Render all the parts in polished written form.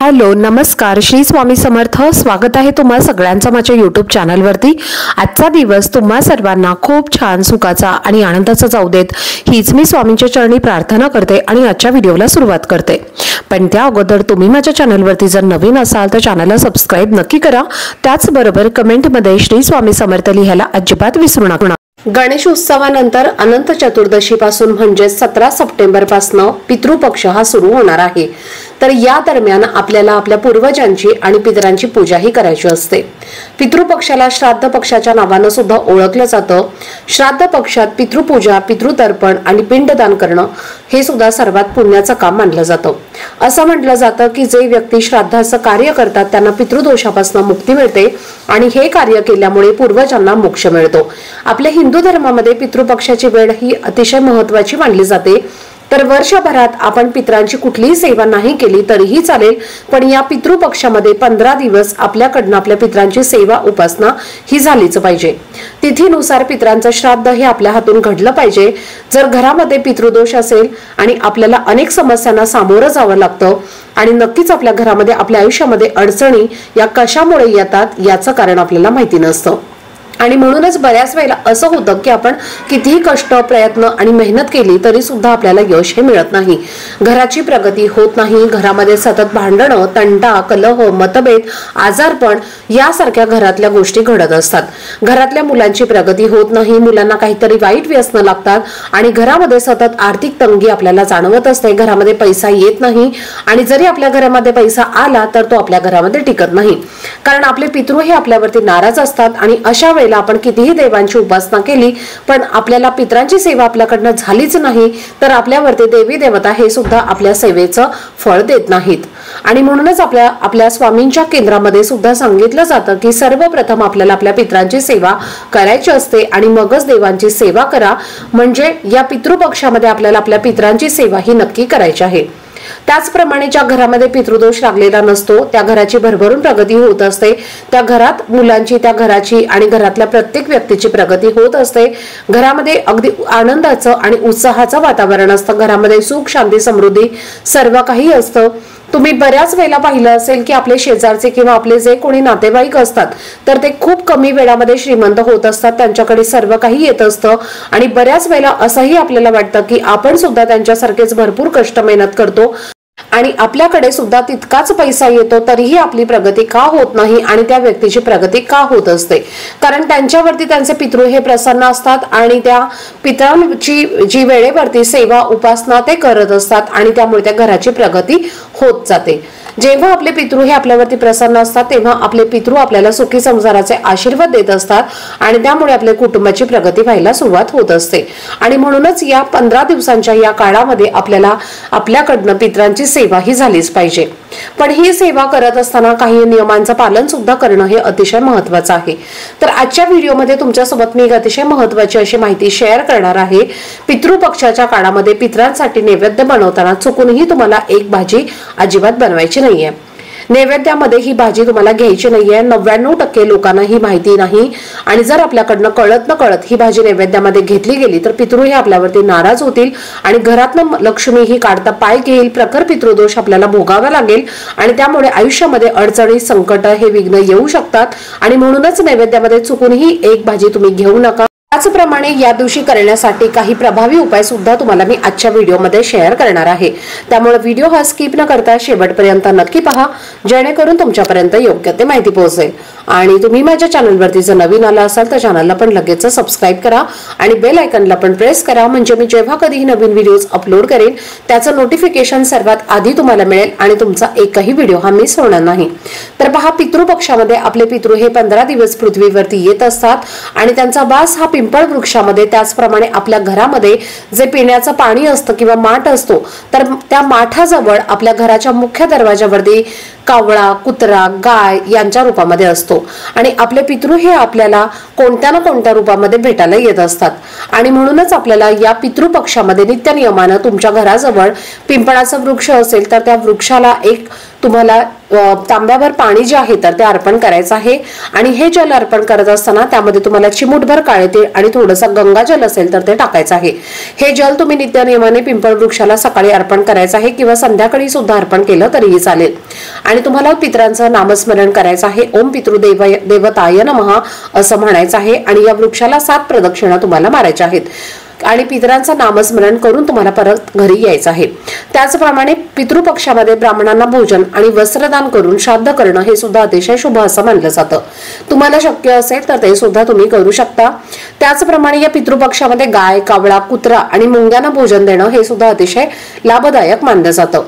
Hello नमस्कार श्री स्वामी समर्थ। स्वागत आहे तुम्हा सगळ्यांचं माझ्या YouTube चॅनलवरती। आजचा दिवस तुम्हा सर्वांना खूप छान सुखाचा आणि आनंदाचा जाऊ देत हीच मी स्वामींच्या चरणी प्रार्थना करते आणि आजच्या व्हिडिओला सुरुवात करते। पण त्या अगोदर तुम्ही माझ्या चॅनलवरती जर नवीन असाल तर चॅनलला सबस्क्राइब नक्की करा। त्याचबरोबर कमेंटमध्ये श्री स्वामी समर्थ लिहायला अजिबात विसरू नका। गणेश उत्सवानंतर अनंत चतुर्दशी पासून म्हणजे 17 सप्टेंबर पासून पितृपक्ष हा सुरू होणार आहे। तर या दरम्यान आपल्याला आपल्या पूर्वजांची आणि पितरांची पूजाही करायची असते। पितृपक्षाला श्राद्ध पक्षाच्या नावाने सुद्धा ओळखलं जातं। श्राद्ध पक्षात पितृपूजा, पितृतर्पण आणि पिंडदान करणं हे सुद्धा सर्वात पुण्याचं काम मानलं जातं। असं म्हटलं जातं की जे व्यक्ती श्राद्धाचं कार्य करतात त्यांना पितृदोषापासून मुक्ती मिळते आणि हे कार्य केल्यामुळे पूर्वजांना मोक्ष मिळतो। आपल्या हिंदू धर्मामध्ये पितृपक्षाची वेळ ही अतिशय महत्त्वाची मानली जाते। तर वर्षभरात आपण पितरांची कुठलीही सेवा नाही केली तरीही चालेल, पण या पितृपक्षामध्ये 15 दिवस आपल्याकडनं आपल्या पितरांची सेवा उपासना ही झालीच पाहिजे। तिथीनुसार पितरांचं श्राद्ध हे आपल्या हातून घडलं पाहिजे। जर घरामध्ये पितृदोष असेल आणि आपल्याला अनेक समस्यांना सामोरं जावं लागतं आणि नक्कीच आपल्या घरामध्ये आपल्या आयुष्यामध्ये अडचणी या कशामुळे येतात याचं कारण आपल्याला माहिती नसतं। आणि म्हणूनच बऱ्याच वेळेला असं होतं की आपण कितीही कष्ट, प्रयत्न आणि मेहनत केली तरी सुद्धा आपल्याला यश हे मिळत नाही। घराची प्रगती होत नाही। घरामध्ये सतत भांडणं, तंटा, कलह, मतभेद, आजारपण यासारख्या घरातल्या गोष्टी घडत असतात। घरातल्या मुलांची प्रगती होत नाही। मुलांना काहीतरी वाईट व्यसनं लागतात आणि घरामध्ये सतत आर्थिक तंगी आपल्याला जाणवत असते। घरामध्ये पैसा येत नाही आणि जरी आपल्या घरामध्ये पैसा आला तर तो आपल्या घरामध्ये टिकत नाही, कारण आपले पितृ हे आपल्यावरती नाराज असतात। आणि अशा वेळेला आपण कितीही देवांची उपासना केली पण आपल्याला पितरांची सेवा आपल्याकडनं झालीच नाही तर आपल्यावरती देवी देवता हे सुद्धा आपल्या सेवेचं फळ देत नाहीत। आणि म्हणूनच आपल्या स्वामींच्या केंद्रामध्ये सुद्धा सांगितलं जातं की सर्वप्रथम आपल्याला आपल्या पितरांची सेवा करायची असते आणि मगच देवांची सेवा करा, म्हणजे या पितृपक्षामध्ये आपल्याला आपल्या पितरांची सेवा ही नक्की करायची आहे। त्याचप्रमाणे ज्या घरामध्ये पितृदोष लागलेला नसतो त्या घराची भरभरून प्रगती होत असते। त्या घरात मुलांची, त्या घराची आणि घरातल्या प्रत्येक व्यक्तीची प्रगती होत असते। घरामध्ये अगदी आनंदाचं आणि उत्साहाचं वातावरण असतं। घरामध्ये सुख, शांती, समृद्धी सर्व काही असतं। तुम्ही बऱ्याच वेळेला पाहिलं असेल की आपले शेजारचे किंवा आपले जे कोणी नातेवाईक असतात तर ते खूप कमी वेळामध्ये श्रीमंत होत असतात। त्यांच्याकडे सर्व काही येत असतं आणि बऱ्याच वेळेला असंही आपल्याला वाटतं की आपण सुद्धा त्यांच्यासारखेच भरपूर कष्ट, मेहनत करतो आणि आपल्याकडे सुद्धा तितकाच पैसा येतो तरीही आपली प्रगती का होत नाही आणि त्या व्यक्तीची प्रगती का होत असते, कारण त्यांच्यावरती त्यांचे पितृ हे प्रसन्न असतात आणि त्या पितरांची जी वेळेवरती सेवा, उपासना ते करत असतात आणि त्यामुळे त्या घराची प्रगती होत जाते। जेव्हा आपले पितृ हे आपल्यावरती प्रसन्न असतात तेव्हा आपले पितृ आपल्याला सुखी संसाराचे आशीर्वाद देत असतात आणि त्यामुळे आपल्या कुटुंबाची प्रगती व्हायला सुरुवात होत असते। आणि म्हणूनच या 15 दिवसांच्या या काळामध्ये आपल्याला आपल्याकडनं पितरांची सेवा ही झालीच पाहिजे। पण ही सेवा करत असताना काही नियमांचं पालन सुद्धा करणं हे अतिशय महत्त्वाचं आहे। तर आजच्या व्हिडिओमध्ये तुमच्यासोबत मी एक अतिशय महत्त्वाची अशी माहिती शेअर करणार आहे। पितृपक्षाच्या काळामध्ये पितरांसाठी नैवेद्य बनवताना चुकूनही तुम्हाला एक भाजी अजिबात बनवायची नाहीये। नैवेद्यामध्ये ही भाजी तुम्हाला घ्यायची नाहीये। 99% लोकांना ही माहिती नाही आणि जर आपल्याकडनं कळत न कळत ही भाजी नैवेद्यामध्ये घेतली गेली तर पितृ हे आपल्यावरती नाराज होतील आणि घरातनं लक्ष्मी ही काढता पाय घेईल। प्रखर पितृदोष आपल्याला भोगावा लागेल आणि त्यामुळे आयुष्यामध्ये अडचणी, संकट हे विघ्न येऊ शकतात आणि म्हणूनच नैवेद्यामध्ये चुकूनही एक भाजी तुम्ही घेऊ नका। त्याचप्रमाणे या दिवशी करण्यासाठी काही प्रभावी उपाय सुद्धा तुम्हाला मी आजच्या व्हिडिओमध्ये शेअर करणार आहे। त्यामुळे व्हिडिओ हा स्किप न करता शेवटपर्यंत नक्की पहा, जेणेकरून तुमच्यापर्यंत योग्य ते माहिती पोहोचेल। आणि तुम्ही माझ्या चॅनलवरती जर नवीन आला असाल तर चॅनलला पण लगेच सबस्क्राइब करा आणि बेल आयकॉनला पण प्रेस करा, म्हणजे मी जेव्हा कधीही नवीन व्हिडिओज अपलोड करेन त्याचं नोटिफिकेशन सर्वात आधी तुम्हाला मिळेल आणि तुमचा एकही व्हिडिओ हा मिस होणार नाही। तर पहा, पितृपक्षामध्ये आपले पितृ हे 15 दिवस पृथ्वीवरती येत असतात आणि त्यांचा वास हा पिंपळ वृक्षामध्ये, त्याचप्रमाणे आपल्या घरामध्ये जे पिण्याचं पाणी असतं किंवा माठ असतो तर त्या माठाजवळ आपल्या घराच्या मुख्य दरवाजावरती कावळा, कुत्रा, गाय यांच्या रूपामध्ये असतो आणि आपले पितृ हे आपल्याला कोणत्या ना कोणत्या रूपामध्ये भेटायला येत असतात। आणि म्हणूनच आपल्याला या पितृपक्षामध्ये नित्य नियमानं तुमच्या घराजवळ पिंपळाचं वृक्ष असेल तर त्या वृक्षाला एक तुम्हाला तांब्यावर पाणी जे आहे तर ते अर्पण करायचं आहे आणि हे जल अर्पण करत असताना त्यामध्ये तुम्हाला चिमूटभर काळे तीळ आणि थोडंसं गंगाजल असेल तर ते टाकायचं आहे। हे जल तुम्ही नित्यनेमाने पिंपळ वृक्षाला सकाळी अर्पण करायचं आहे किंवा संध्याकाळी सुद्धा अर्पण केलं तरीही चालेल आणि तुम्हाला पितरांचं नामस्मरण करायचं आहे। ओम पितृदेवताय नमः असं म्हणायचं आहे आणि या वृक्षाला 7 प्रदक्षिणा तुम्हाला मारायच्या आहेत आणि पितरांचं नामस्मरण करून तुम्हाला परत घरी यायचं आहे। त्याचप्रमाणे पितृपक्षामध्ये ब्राह्मणांना भोजन आणि वस्त्रदान करून श्राद्ध करणं हे सुद्धा अतिशय शुभ असं मानलं जातं। तुम्हाला शक्य असेल तर ते सुद्धा तुम्ही करू शकता। त्याचप्रमाणे या पितृपक्षामध्ये गाय, कावळा, कुत्रा आणि मुंग्यांना भोजन देणं हे सुद्धा अतिशय लाभदायक मानलं जातं।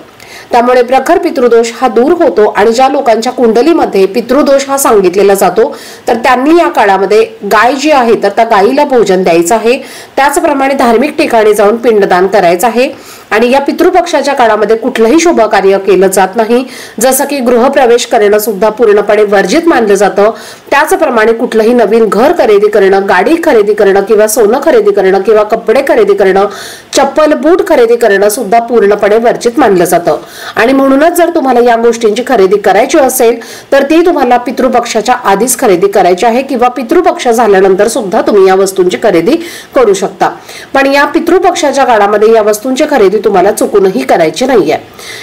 त्यामुळे प्रखर पितृदोष हा दूर होतो आणि ज्या लोकांच्या कुंडलीमध्ये पितृदोष हा सांगितलेला जातो तर त्यांनी या काळामध्ये गाय जी आहे तर त्या गायीला भोजन द्यायचं आहे। त्याचप्रमाणे धार्मिक ठिकाणी जाऊन पिंडदान करायचं आहे आणि या पितृपक्षाच्या काळामध्ये कुठलंही शुभ कार्य केलं जात नाही, जसं की गृहप्रवेश करणं सुद्धा पूर्णपणे वर्जित मानलं जातं। त्याचप्रमाणे कुठलंही नवीन घर खरेदी करणं, गाडी खरेदी करणं किंवा सोनं खरेदी करणं किंवा कपडे खरेदी करणं, चप्पल बूट खरेदी करणं सुद्धा पूर्णपणे वर्जित मानलं जातं आणि म्हणूनच जर तुम्हाला या गोष्टींची खरेदी करायची असेल तर ती तुम्हाला पितृपक्षाच्या आधीच खरेदी करायची आहे किंवा पितृपक्ष झाल्यानंतर सुद्धा तुम्ही या वस्तूंची खरेदी करू शकता। पण या पितृपक्षाच्या काळामध्ये या वस्तूंची खरेदी तुम्हाला चुकूनही करायची नाहीये।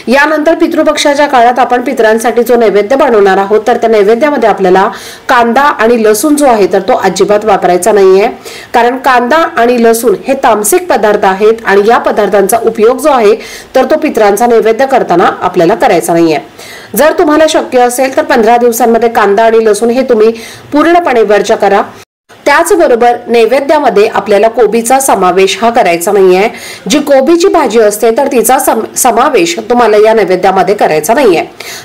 यानंतर पितृपक्षाच्या काळात आपण पितरांसाठी जो नैवेद्य बनवणार आहोत तर त्या नैवेद्यामध्ये आपल्याला कांदा आणि लसूण जो आहे तर तो अजिबात वापरायचा नाहीये, कारण कांदा आणि लसूण हे तामसिक पदार्थ आहेत आणि या पदार्थांचा उपयोग जो आहे तर तो पितरांचा नैवेद्य करताना आपल्याला करायचा नाहीये। जर तुम्हाला शक्य असेल तर 15 दिवसांमध्ये कांदा आणि लसूण हे तुम्ही पूर्णपणे वर्ज करा। त्याचबरोबर नैवेद्यामध्ये आपल्याला कोबीचा समावेश हा करायचा नाहीये। जी कोबीची भाजी असते तर तिचा समावेश तुम्हाला या नैवेद्यामध्ये करायचा नाहीये।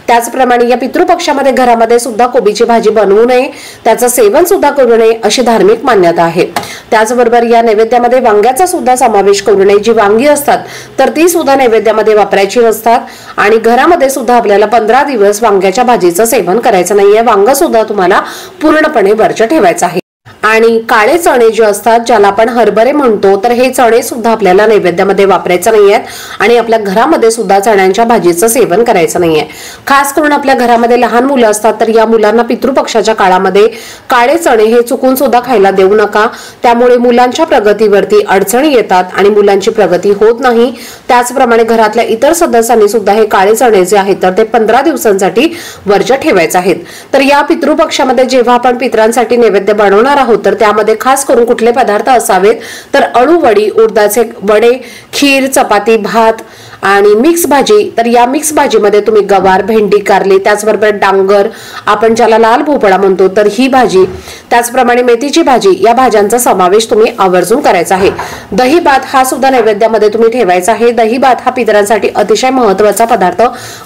त्याचप्रमाणे या पितृपक्षामध्ये घरामध्ये सुद्धा कोबीची भाजी बनवू नये, त्याचं सेवन सुद्धा करू नये अशी धार्मिक मान्यता आहे। त्याचबरोबर या नैवेद्यामध्ये वांग्याचा सुद्धा समावेश करू नये। जी वांगी असतात तर ती सुद्धा नैवेद्यामध्ये वापरायची नसतात आणि घरामध्ये सुद्धा आपल्याला 15 दिवस वांग्याच्या भाजीचं सेवन करायचं नाहीये। वांग सुद्धा तुम्हाला पूर्णपणे वर्ज्य ठेवायचं आहे। आणि काळे चणे जे असतात ज्याला आपण हरभरे म्हणतो तर हे चणे सुद्धा आपल्याला नैवेद्यामध्ये वापरायचे नाहीयेत आणि आपल्या घरामध्ये सुद्धा चण्यांच्या भाजीचं सेवन करायचं नाहीये। खास करून आपल्या घरामध्ये लहान मुलं असतात तर या मुलांना पितृपक्षाच्या काळामध्ये काळे चणे हे चुकून सुद्धा खायला देऊ नका, त्यामुळे मुलांच्या प्रगतीवरती अडचणी येतात आणि मुलांची प्रगती होत नाही। त्याचप्रमाणे घरातल्या इतर सदस्यांनी सुद्धा हे काळे चणे जे आहेत तर ते 15 दिवसांसाठी वर्ज्य ठेवायचे आहेत। तर या पितृपक्षामध्ये जेव्हा आपण पितरांसाठी नैवेद्य बनवणार आहोत तर त्यामध्ये खास करून कुठले पदार्थ असावेत तर अळूवडी, उडदाचे वडे, खीर, चपाती, भात आणि मिक्स भाजी। तर या मिक्स भाजीमध्ये तुम्ही गवार, भेंडी, कारली, त्याचबरोबर डांगर, आपण ज्याला लाल भोपळा म्हणतो तर ही भाजी, त्याचप्रमाणे मेथीची भाजी, या भाज्यांचा समावेश तुम्ही आवर्जून करायचा आहे। दही भात हा सुद्धा नैवेद्यामध्ये तुम्ही ठेवायचा आहे। दही भात हा पितरांसाठी अतिशय महत्त्वाचा पदार्थ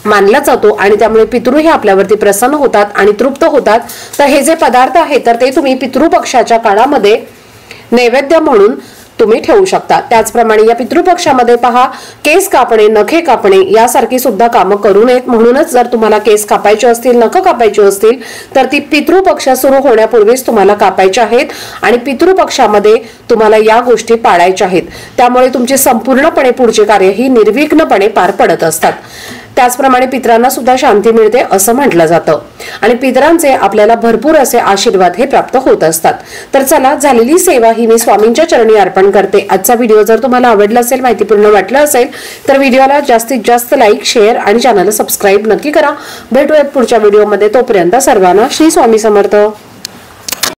मानला जातो आणि त्यामुळे पितृ हे आपल्यावरती प्रसन्न होतात आणि तृप्त होतात। तर हे जे पदार्थ आहेत तर ते तुम्ही पितृपक्षाच्या काळामध्ये नैवेद्य म्हणून तुम्ही ठेवू शकता। त्याचप्रमाणे या पितृपक्षामध्ये पहा, केस कापणे, नखे कापणे यासारखी सुद्धा कामं करू नयेत। म्हणूनच जर तुम्हाला केस कापायचे असतील, नख कापायचे असतील तर ती पितृपक्ष सुरू होण्यापूर्वीच तुम्हाला कापायचे आहेत आणि पितृपक्षामध्ये तुम्हाला या गोष्टी पाळायच्या आहेत। त्यामुळे तुमचे संपूर्णपणे पुढचे कार्य ही निर्विघ्नपणे पार पडत असतात। त्याचप्रमाणे पितरांना सुद्धा शांती मिळते असं म्हटलं जातं आणि पितरांचे आपल्याला भरपूर असे आशीर्वाद हे प्राप्त होत असतात। तर चला, झालेली सेवा ही मी स्वामींच्या चरणी अर्पण करते। आजचा व्हिडिओ जर तुम्हाला आवडला असेल, माहितीपूर्ण वाटला असेल तर व्हिडिओला जास्तीत जास्त लाईक, शेअर आणि चॅनलला सबस्क्राईब नक्की करा। भेटूयात पुढच्या व्हिडिओमध्ये, तोपर्यंत सर्वांना श्री स्वामी समर्थ।